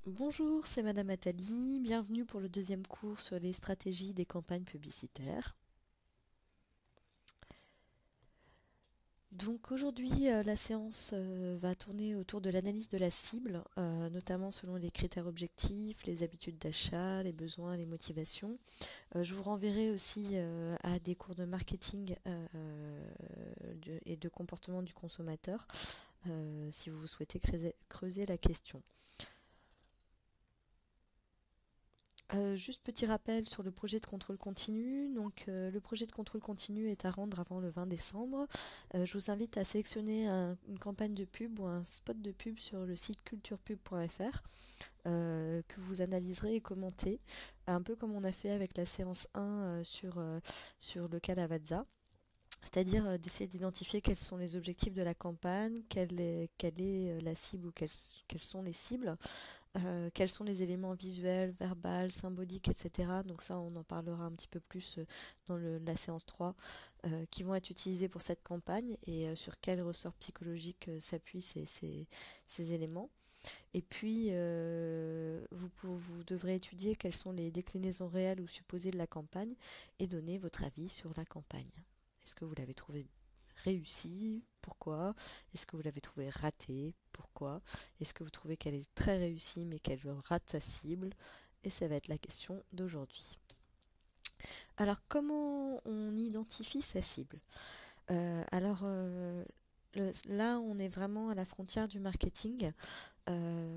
Bonjour, c'est Madame Attali. Bienvenue pour le deuxième cours sur les stratégies des campagnes publicitaires. Donc aujourd'hui, la séance va tourner autour de l'analyse de la cible, notamment selon les critères objectifs, les habitudes d'achat, les besoins, les motivations. Je vous renverrai aussi à des cours de marketing et de comportement du consommateur si vous souhaitez creuser la question. Juste petit rappel sur le projet de contrôle continu. Donc, le projet de contrôle continu est à rendre avant le 20 décembre. Je vous invite à sélectionner une campagne de pub ou un spot de pub sur le site culturepub.fr que vous analyserez et commenter, un peu comme on a fait avec la séance 1 sur le cas Lavazza. C'est-à-dire d'essayer d'identifier quels sont les objectifs de la campagne, quelle est la cible ou quelles sont les cibles, quels sont les éléments visuels, verbaux, symboliques, etc. Donc ça, on en parlera un petit peu plus dans la séance 3, qui vont être utilisés pour cette campagne et sur quels ressorts psychologiques s'appuient ces éléments. Et puis, vous devrez étudier quelles sont les déclinaisons réelles ou supposées de la campagne et donner votre avis sur la campagne. Est-ce que vous l'avez trouvé réussie? Pourquoi? Est-ce que vous l'avez trouvée ratée? Pourquoi? Est-ce que vous trouvez qu'elle est très réussie mais qu'elle rate sa cible? Et ça va être la question d'aujourd'hui. Alors, comment on identifie sa cible? Là, on est vraiment à la frontière du marketing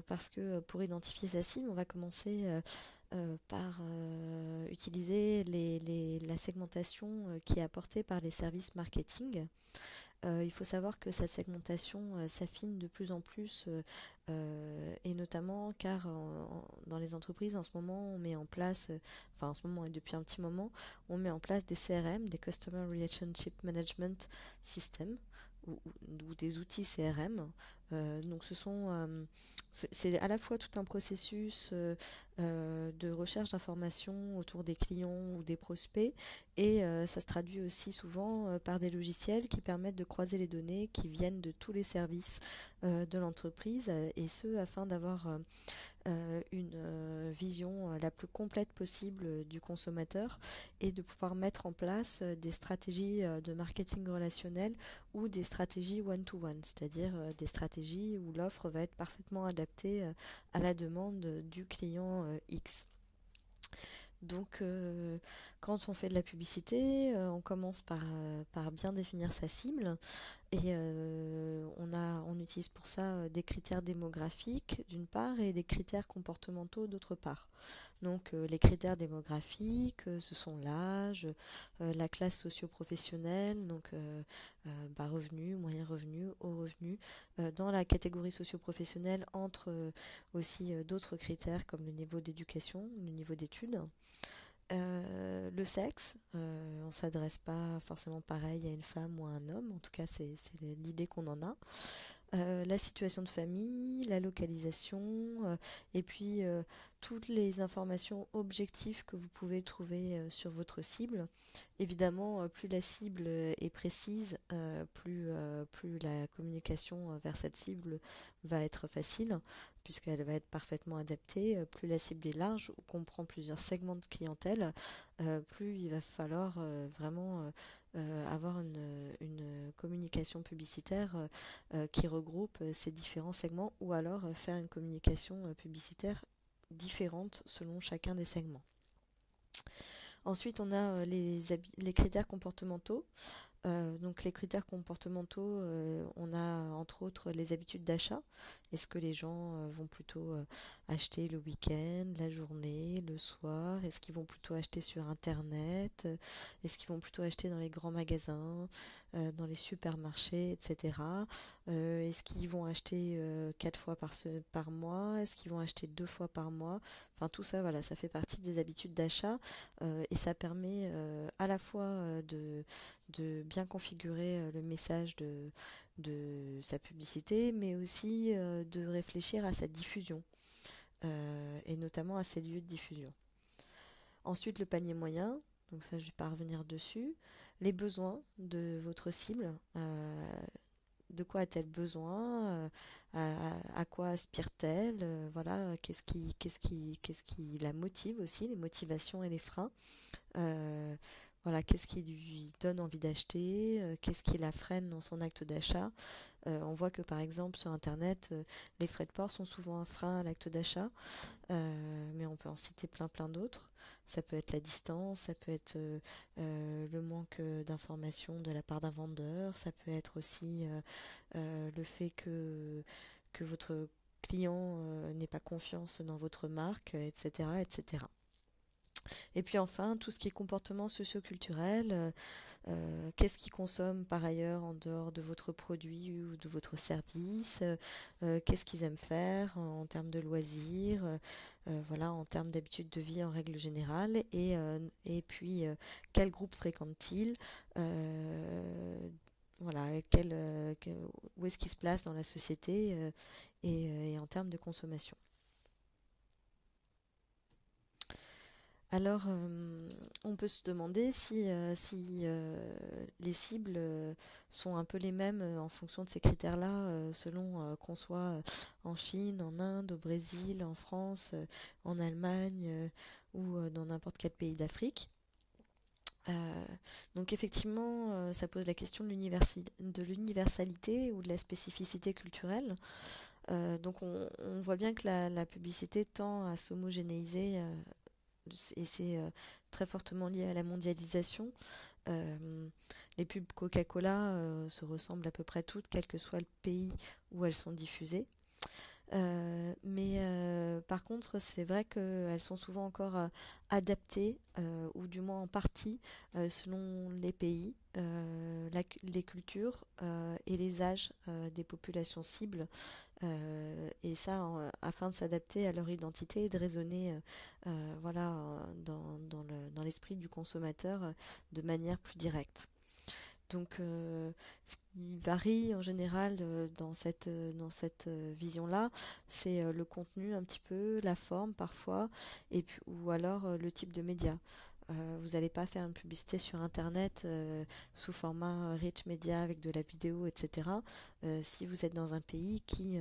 parce que pour identifier sa cible, on va commencer par utiliser la segmentation qui est apportée par les services marketing. Il faut savoir que cette segmentation s'affine de plus en plus et notamment car dans les entreprises en ce moment on met en place, enfin en ce moment et depuis un petit moment, on met en place des CRM, des Customer Relationship Management System ou des outils CRM. Donc c'est à la fois tout un processus de recherche d'informations autour des clients ou des prospects et ça se traduit aussi souvent par des logiciels qui permettent de croiser les données qui viennent de tous les services de l'entreprise et ce afin d'avoir une vision la plus complète possible du consommateur et de pouvoir mettre en place des stratégies de marketing relationnel ou des stratégies one-to-one, c'est-à-dire des stratégies où l'offre va être parfaitement adaptée à la demande du client X. Donc, quand on fait de la publicité, on commence par bien définir sa cible et on utilise pour ça des critères démographiques d'une part et des critères comportementaux d'autre part. Donc, les critères démographiques, ce sont l'âge, la classe socio-professionnelle, donc revenu, moyen revenu, haut revenu. Dans la catégorie socio-professionnelle, entre aussi d'autres critères comme le niveau d'éducation, le niveau d'études. Le sexe, on ne s'adresse pas forcément pareil à une femme ou à un homme, en tout cas c'est l'idée qu'on en a. La situation de famille, la localisation, et puis toutes les informations objectives que vous pouvez trouver sur votre cible. Évidemment, plus la cible est précise, plus la communication vers cette cible va être facile, puisqu'elle va être parfaitement adaptée. Plus la cible est large ou comprend plusieurs segments de clientèle, plus il va falloir vraiment avoir une communication publicitaire qui regroupe ces différents segments ou alors faire une communication publicitaire différente selon chacun des segments. Ensuite, on a les critères comportementaux. Donc les critères comportementaux, on a entre autres les habitudes d'achat. Est-ce que les gens vont plutôt acheter le week-end, la journée, le soir? Est-ce qu'ils vont plutôt acheter sur Internet? Est-ce qu'ils vont plutôt acheter dans les grands magasins, dans les supermarchés, etc. Est-ce qu'ils vont acheter 4 fois par mois? Est-ce qu'ils vont acheter 2 fois par mois? Enfin tout ça, voilà, ça fait partie des habitudes d'achat et ça permet à la fois de bien configurer le message de sa publicité, mais aussi de réfléchir à sa diffusion, et notamment à ses lieux de diffusion. Ensuite, le panier moyen, donc ça je vais pas revenir dessus. Les besoins de votre cible, de quoi a-t-elle besoin, à quoi aspire-t-elle, voilà, qu'est-ce qui la motive aussi, les motivations et les freins. Euh, voilà, qu'est-ce qui lui donne envie d'acheter, qu'est-ce qui la freine dans son acte d'achat. On voit que par exemple sur Internet, les frais de port sont souvent un frein à l'acte d'achat, mais on peut en citer plein d'autres. Ça peut être la distance, ça peut être le manque d'informations de la part d'un vendeur, ça peut être aussi le fait que votre client n'ait pas confiance dans votre marque, etc., etc. Et puis enfin, tout ce qui est comportement socio-culturel, qu'est-ce qu'ils consomment par ailleurs en dehors de votre produit ou de votre service, qu'est-ce qu'ils aiment faire en termes de loisirs, voilà, en termes d'habitudes de vie en règle générale, et puis quel groupe fréquentent-ils, voilà, où est-ce qu'ils se placent dans la société et en termes de consommation. Alors, on peut se demander si les cibles sont un peu les mêmes en fonction de ces critères-là, selon qu'on soit en Chine, en Inde, au Brésil, en France, en Allemagne ou dans n'importe quel pays d'Afrique. Euh, donc effectivement, ça pose la question de l'universalité ou de la spécificité culturelle. Donc on voit bien que la publicité tend à s'homogénéiser et c'est très fortement lié à la mondialisation. Euh, les pubs Coca-Cola se ressemblent à peu près toutes, quel que soit le pays où elles sont diffusées. Mais par contre, c'est vrai qu'elles sont souvent encore adaptées, ou du moins en partie, selon les pays, les cultures et les âges des populations cibles. Et ça, afin de s'adapter à leur identité et de raisonner voilà, dans l'esprit du consommateur de manière plus directe. Donc, ce qui varie en général dans cette vision-là, c'est le contenu un petit peu, la forme parfois, et puis, ou alors le type de média. Vous n'allez pas faire une publicité sur Internet sous format rich media avec de la vidéo, etc. Si vous êtes dans un pays qui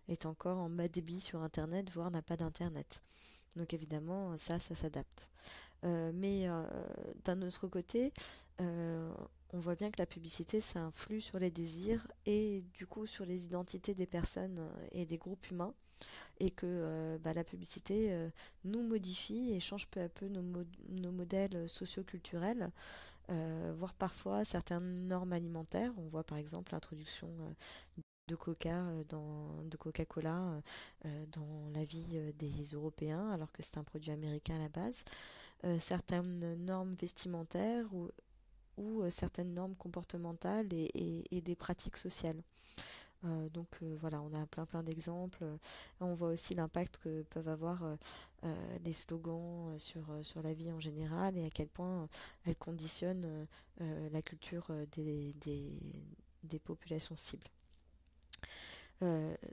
est encore en bas débit sur Internet, voire n'a pas d'Internet. Donc évidemment, ça s'adapte. Mais d'un autre côté, euh, on voit bien que la publicité, ça influe sur les désirs et du coup sur les identités des personnes et des groupes humains, et que bah, la publicité nous modifie et change peu à peu nos modèles socioculturels, voire parfois certaines normes alimentaires. On voit par exemple l'introduction de Coca-Cola dans la vie des Européens, alors que c'est un produit américain à la base. Certaines normes vestimentaires ou certaines normes comportementales et des pratiques sociales. Donc voilà, on a plein d'exemples. On voit aussi l'impact que peuvent avoir les slogans sur la vie en général et à quel point elles conditionnent la culture des populations cibles.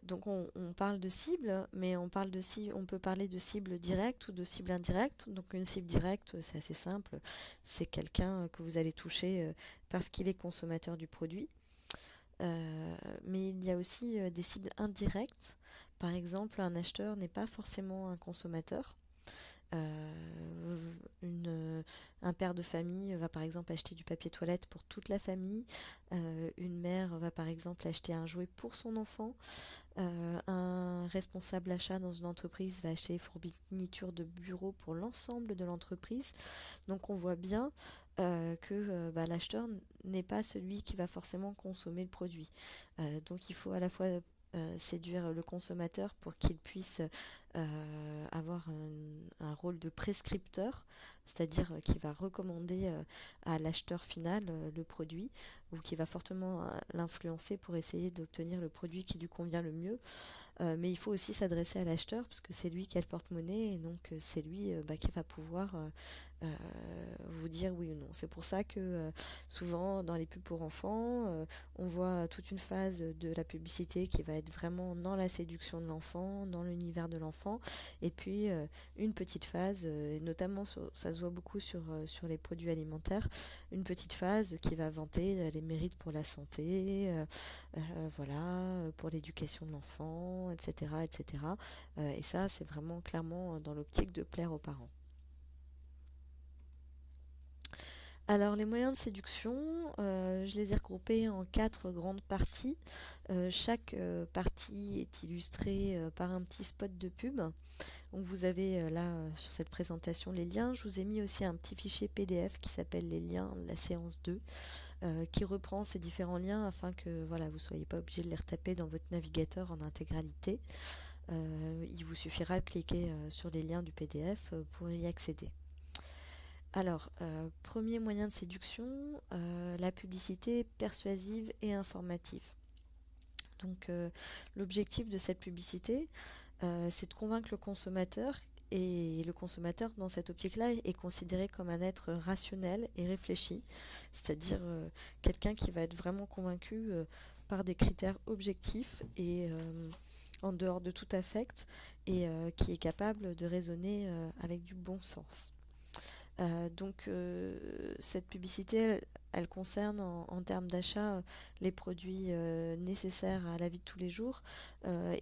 Donc on parle de cible, mais on peut parler de cible directe ou de cible indirecte. Donc une cible directe, c'est assez simple, c'est quelqu'un que vous allez toucher parce qu'il est consommateur du produit. Mais il y a aussi des cibles indirectes. Par exemple, un acheteur n'est pas forcément un consommateur. Euh, un père de famille va par exemple acheter du papier toilette pour toute la famille. Une mère va par exemple acheter un jouet pour son enfant. Un responsable achat dans une entreprise va acheter des fournitures de bureau pour l'ensemble de l'entreprise. Donc on voit bien que bah, l'acheteur n'est pas celui qui va forcément consommer le produit. Donc il faut à la fois séduire le consommateur pour qu'il puisse avoir un rôle de prescripteur, c'est-à-dire qu'il va recommander à l'acheteur final le produit, ou qui va fortement l'influencer pour essayer d'obtenir le produit qui lui convient le mieux. mais il faut aussi s'adresser à l'acheteur parce que c'est lui qui a le porte-monnaie et donc c'est lui qui va pouvoir euh, vous dire oui ou non. C'est pour ça que souvent dans les pubs pour enfants, on voit toute une phase de la publicité qui va être vraiment dans la séduction de l'enfant, dans l'univers de l'enfant, et puis une petite phase, et notamment ça se voit beaucoup sur les produits alimentaires, une petite phase qui va vanter les mérites pour la santé, voilà, pour l'éducation de l'enfant, etc., etc. Et ça, c'est vraiment clairement dans l'optique de plaire aux parents. Alors, les moyens de séduction, je les ai regroupés en quatre grandes parties. Chaque partie est illustrée par un petit spot de pub. Donc, vous avez là sur cette présentation les liens. Je vous ai mis aussi un petit fichier PDF qui s'appelle les liens de la séance 2, qui reprend ces différents liens afin que voilà, vous ne soyez pas obligé de les retaper dans votre navigateur en intégralité. Il vous suffira de cliquer sur les liens du PDF pour y accéder. Alors, premier moyen de séduction, la publicité persuasive et informative. Donc, l'objectif de cette publicité, c'est de convaincre le consommateur. Et le consommateur, dans cette optique-là, est considéré comme un être rationnel et réfléchi, c'est-à-dire quelqu'un qui va être vraiment convaincu par des critères objectifs et en dehors de tout affect, et qui est capable de raisonner avec du bon sens. Cette publicité, elle concerne en termes d'achat les produits nécessaires à la vie de tous les jours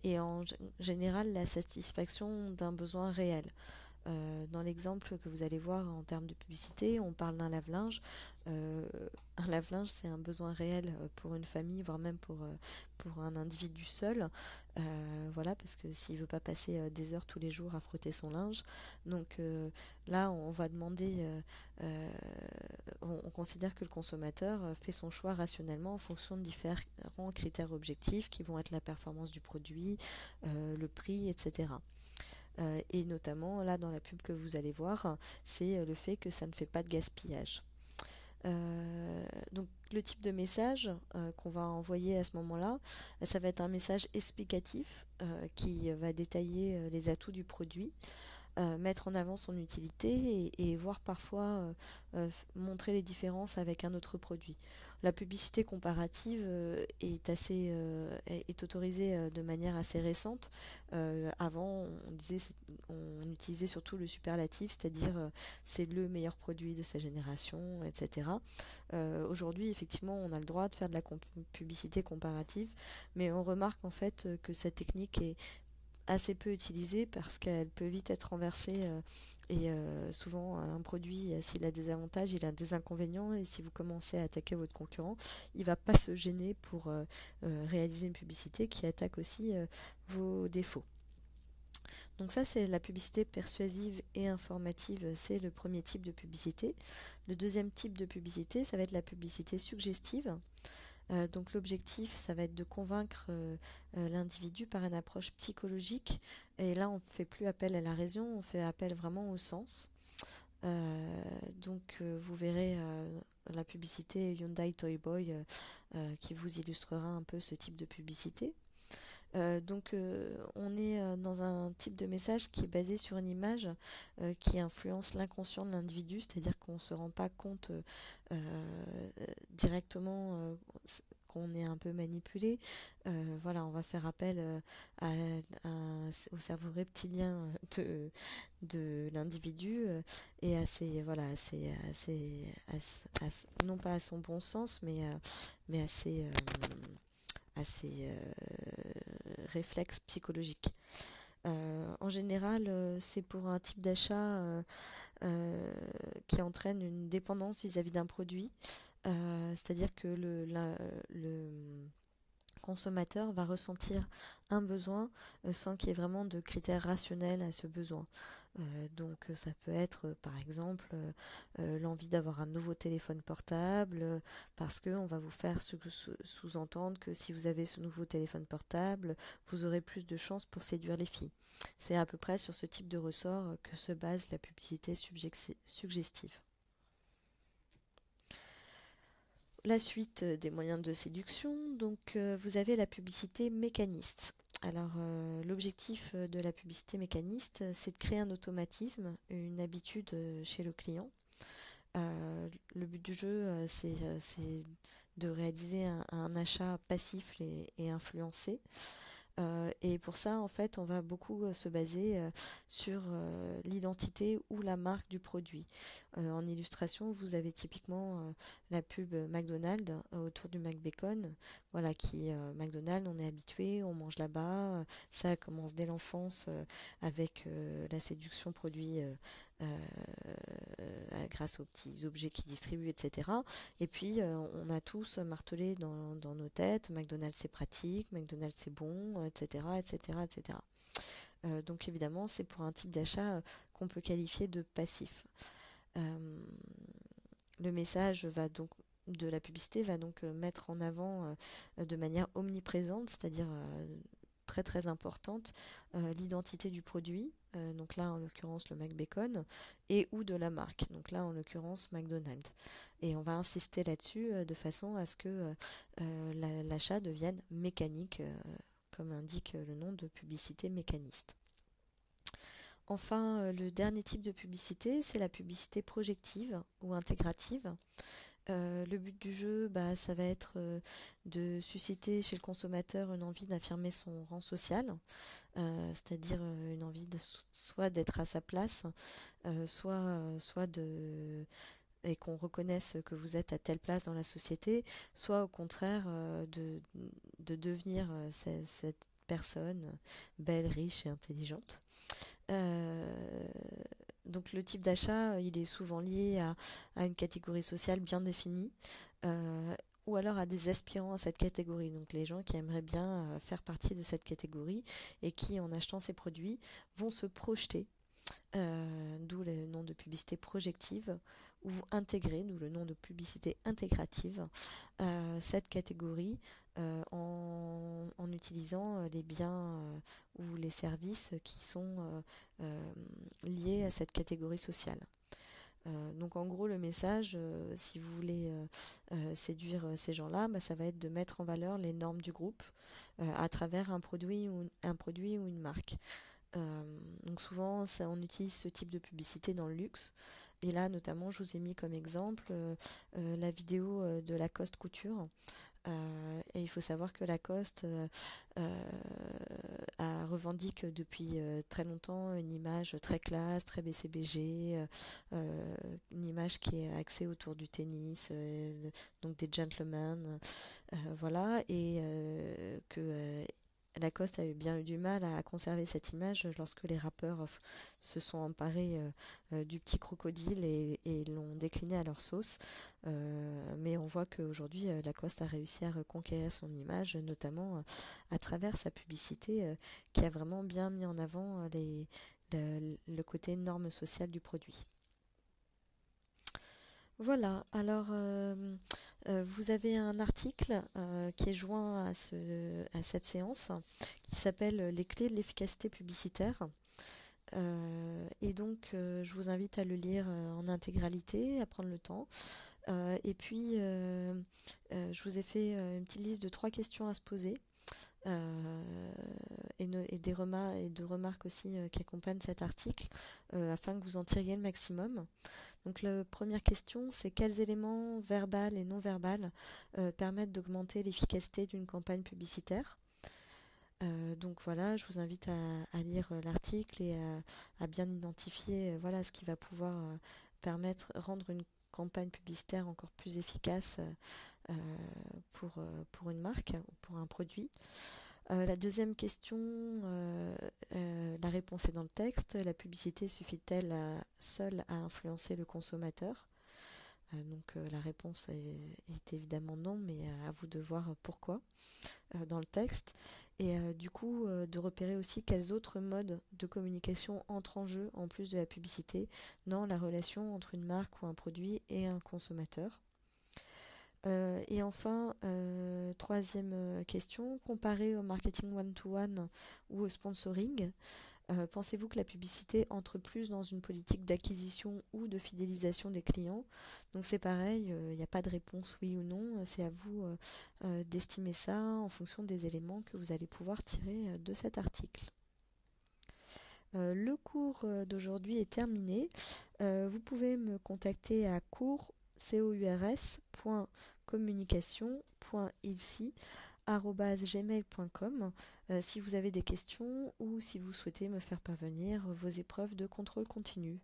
et en général la satisfaction d'un besoin réel. Dans l'exemple que vous allez voir en termes de publicité, on parle d'un lave-linge. Euh, un lave-linge, c'est un besoin réel pour une famille, voire même pour un individu seul. Voilà, parce que s'il ne veut pas passer des heures tous les jours à frotter son linge. Donc là, on va demander, on considère que le consommateur fait son choix rationnellement en fonction de différents critères objectifs qui vont être la performance du produit, le prix, etc. Et notamment, là, dans la pub que vous allez voir, c'est le fait que ça ne fait pas de gaspillage. Donc le type de message qu'on va envoyer à ce moment-là, ça va être un message explicatif qui va détailler les atouts du produit, mettre en avant son utilité et voir parfois montrer les différences avec un autre produit. La publicité comparative est autorisée de manière assez récente. Avant, on utilisait surtout le superlatif, c'est-à-dire c'est le meilleur produit de sa génération, etc. Aujourd'hui, effectivement, on a le droit de faire de la publicité comparative, mais on remarque en fait que cette technique est assez peu utilisée parce qu'elle peut vite être renversée et souvent un produit, s'il a des avantages, il a des inconvénients et si vous commencez à attaquer votre concurrent, il ne va pas se gêner pour réaliser une publicité qui attaque aussi vos défauts. Donc ça, c'est la publicité persuasive et informative, c'est le premier type de publicité. Le deuxième type de publicité, ça va être la publicité suggestive. Donc l'objectif, ça va être de convaincre l'individu par une approche psychologique. Et là, on ne fait plus appel à la raison, on fait appel vraiment au sens. Vous verrez la publicité Hyundai Toy Boy qui vous illustrera un peu ce type de publicité. On est dans un type de message qui est basé sur une image qui influence l'inconscient de l'individu, c'est-à-dire qu'on ne se rend pas compte directement qu'on est un peu manipulé. Voilà, on va faire appel au cerveau reptilien de l'individu et non pas à son bon sens, mais à ses réflexes psychologiques. En général, c'est pour un type d'achat qui entraîne une dépendance vis-à-vis d'un produit, c'est-à-dire que le consommateur va ressentir un besoin sans qu'il y ait vraiment de critères rationnels à ce besoin. Ça peut être par exemple l'envie d'avoir un nouveau téléphone portable parce qu'on va vous faire sous-entendre que si vous avez ce nouveau téléphone portable, vous aurez plus de chances pour séduire les filles. C'est à peu près sur ce type de ressort que se base la publicité suggestive. La suite des moyens de séduction, donc vous avez la publicité mécaniste. L'objectif de la publicité mécaniste, c'est de créer un automatisme, une habitude chez le client. Le but du jeu, c'est de réaliser un achat passif et influencé. Et pour ça, en fait, on va beaucoup se baser sur l'identité ou la marque du produit. En illustration, vous avez typiquement la pub McDonald's autour du McBacon. Voilà, McDonald's, on est habitué, on mange là-bas. Ça commence dès l'enfance avec la séduction produit grâce aux petits objets qu'ils distribuent, etc. Et puis, on a tous martelé dans nos têtes, McDonald's c'est pratique, McDonald's c'est bon, etc., etc., etc. Donc évidemment, c'est pour un type d'achat qu'on peut qualifier de passif. Euh, le message va donc de la publicité va donc mettre en avant de manière omniprésente, c'est-à-dire très très importante, l'identité du produit, donc là en l'occurrence le McBacon, et ou de la marque, donc là en l'occurrence McDonald's. Et on va insister là-dessus de façon à ce que l'achat devienne mécanique, comme indique le nom de publicité mécaniste. Enfin, le dernier type de publicité, c'est la publicité projective ou intégrative. Le but du jeu, bah, ça va être de susciter chez le consommateur une envie d'affirmer son rang social, c'est-à-dire une envie soit d'être à sa place, soit et qu'on reconnaisse que vous êtes à telle place dans la société, soit au contraire de devenir cette personne belle, riche et intelligente. Euh, donc le type d'achat, il est souvent lié à une catégorie sociale bien définie, euh, ou alors à des aspirants à cette catégorie. Donc les gens qui aimeraient bien faire partie de cette catégorie et qui, en achetant ces produits, vont se projeter, d'où le nom de publicité projective, ou intégrer, d'où le nom de publicité intégrative, cette catégorie en utilisant les biens ou les services qui sont liés à cette catégorie sociale. Donc en gros le message, si vous voulez séduire ces gens-là, bah, ça va être de mettre en valeur les normes du groupe à travers un produit ou une marque. Donc souvent, on utilise ce type de publicité dans le luxe. Et là, notamment, je vous ai mis comme exemple la vidéo de Lacoste Couture. Et il faut savoir que Lacoste revendique depuis très longtemps une image très classe, très BCBG, une image qui est axée autour du tennis, donc des gentlemen, voilà, et que Lacoste a bien eu du mal à conserver cette image lorsque les rappeurs se sont emparés du petit crocodile et l'ont décliné à leur sauce. Mais on voit qu'aujourd'hui, Lacoste a réussi à reconquérir son image, notamment à travers sa publicité qui a vraiment bien mis en avant le côté norme sociale du produit. Voilà, vous avez un article qui est joint à cette séance qui s'appelle Les clés de l'efficacité publicitaire. Et donc, je vous invite à le lire en intégralité, à prendre le temps. Et puis, je vous ai fait une petite liste de 3 questions à se poser et de remarques aussi qui accompagnent cet article afin que vous en tiriez le maximum. Donc la première question, c'est quels éléments verbaux et non verbaux permettent d'augmenter l'efficacité d'une campagne publicitaire. Donc voilà, je vous invite à lire l'article et à bien identifier voilà, ce qui va pouvoir rendre une campagne publicitaire encore plus efficace pour une marque ou pour un produit. La deuxième question, la réponse est dans le texte. La publicité suffit-elle seule à influencer le consommateur? La réponse est évidemment non, mais à vous de voir pourquoi dans le texte. Et du coup, de repérer aussi quels autres modes de communication entrent en jeu en plus de la publicité dans la relation entre une marque ou un produit et un consommateur. Et enfin, troisième question, comparé au marketing one-to-one ou au sponsoring, Pensez-vous que la publicité entre plus dans une politique d'acquisition ou de fidélisation des clients? Donc c'est pareil, il n'y a pas de réponse oui ou non, c'est à vous d'estimer ça en fonction des éléments que vous allez pouvoir tirer de cet article. Le cours d'aujourd'hui est terminé. Vous pouvez me contacter à cours.communication.ilsi@gmail.com si vous avez des questions ou si vous souhaitez me faire parvenir vos épreuves de contrôle continu.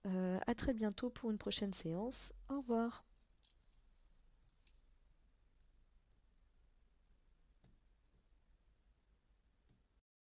À très bientôt pour une prochaine séance. Au revoir.